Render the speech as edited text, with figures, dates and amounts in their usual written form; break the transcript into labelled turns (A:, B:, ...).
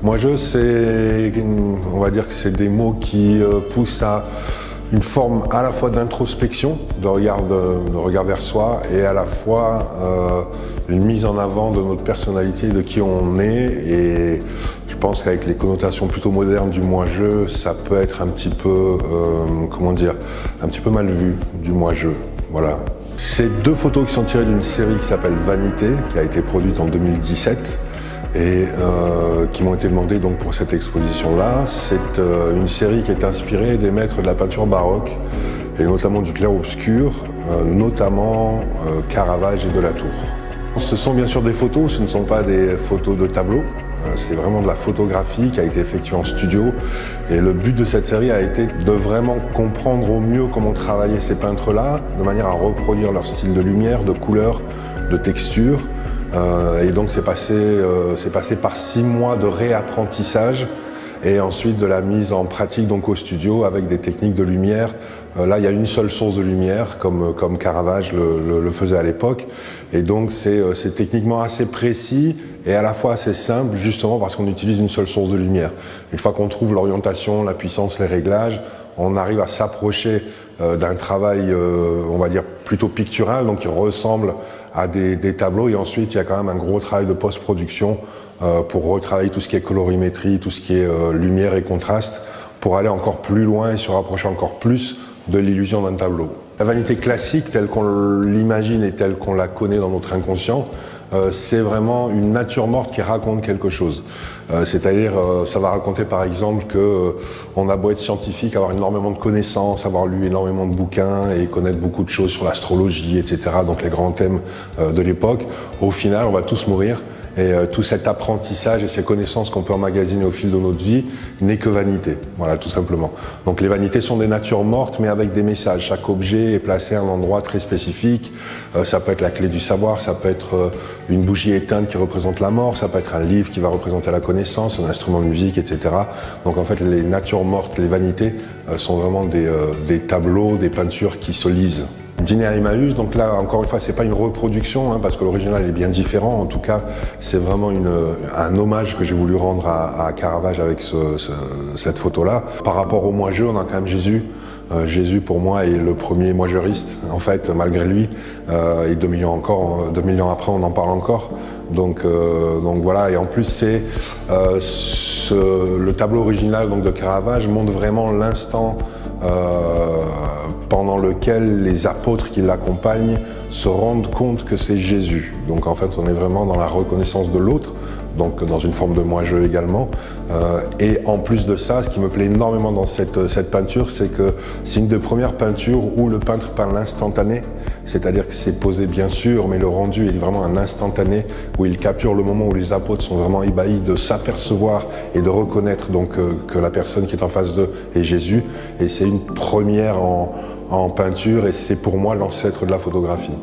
A: Moelleux, on va dire que c'est des mots qui poussent à une forme à la fois d'introspection, de regard vers soi, et à la fois une mise en avant de notre personnalité, de qui on est. Et je pense qu'avec les connotations plutôt modernes du moi-je, ça peut être un petit peu, un petit peu mal vu du moi-je. Voilà. Ces deux photos qui sont tirées d'une série qui s'appelle Vanité, qui a été produite en 2017 et qui m'ont été demandées donc pour cette exposition-là. C'est une série qui est inspirée des maîtres de la peinture baroque et notamment du clair-obscur, notamment Caravage et de la Tour. Ce sont bien sûr des photos, ce ne sont pas des photos de tableaux. C'est vraiment de la photographie qui a été effectuée en studio et le but de cette série a été de vraiment comprendre au mieux comment travaillaient ces peintres-là de manière à reproduire leur style de lumière, de couleur, de texture. Et donc c'est passé par 6 mois de réapprentissage et ensuite de la mise en pratique donc au studio avec des techniques de lumière. Là, il y a une seule source de lumière, comme Caravage le faisait à l'époque. Et donc, c'est techniquement assez précis et à la fois assez simple, justement parce qu'on utilise une seule source de lumière. Une fois qu'on trouve l'orientation, la puissance, les réglages, on arrive à s'approcher d'un travail, on va dire, plutôt pictural, donc qui ressemble à des tableaux. Et ensuite, il y a quand même un gros travail de post-production pour retravailler tout ce qui est colorimétrie, tout ce qui est lumière et contraste, pour aller encore plus loin et se rapprocher encore plus de l'illusion d'un tableau. La vanité classique, telle qu'on l'imagine et telle qu'on la connaît dans notre inconscient, c'est vraiment une nature morte qui raconte quelque chose. C'est-à-dire, ça va raconter par exemple que on a beau être scientifique, avoir énormément de connaissances, avoir lu énormément de bouquins et connaître beaucoup de choses sur l'astrologie, etc., donc les grands thèmes de l'époque, au final, on va tous mourir. Et tout cet apprentissage et ces connaissances qu'on peut emmagasiner au fil de notre vie n'est que vanité, voilà, tout simplement. Donc les vanités sont des natures mortes mais avec des messages. Chaque objet est placé à un endroit très spécifique. Ça peut être la clé du savoir, ça peut être une bougie éteinte qui représente la mort, ça peut être un livre qui va représenter la connaissance, un instrument de musique, etc. Donc en fait les natures mortes, les vanités sont vraiment des tableaux, des peintures qui se lisent. Dîner à Emmaüs, donc là encore une fois c'est pas une reproduction parce que l'original est bien différent, en tout cas c'est vraiment un hommage que j'ai voulu rendre à Caravage avec cette photo-là. Par rapport au moi-je, on a quand même Jésus. Jésus pour moi est le premier moi-jeuriste en fait malgré lui et 2 millions après on en parle encore. Donc voilà, et en plus c'est le tableau original donc de Caravage montre vraiment l'instant pendant lequel les apôtres qui l'accompagnent se rendent compte que c'est Jésus. Donc en fait on est vraiment dans la reconnaissance de l'autre, donc dans une forme de moi-je également. Et en plus de ça, ce qui me plaît énormément dans cette peinture, c'est que c'est une des premières peintures où le peintre peint l'instantané, c'est-à-dire que c'est posé bien sûr, mais le rendu est vraiment un instantané, où il capture le moment où les apôtres sont vraiment ébahis de s'apercevoir et de reconnaître donc que la personne qui est en face d'eux est Jésus. Et c'est une première en peinture et c'est pour moi l'ancêtre de la photographie.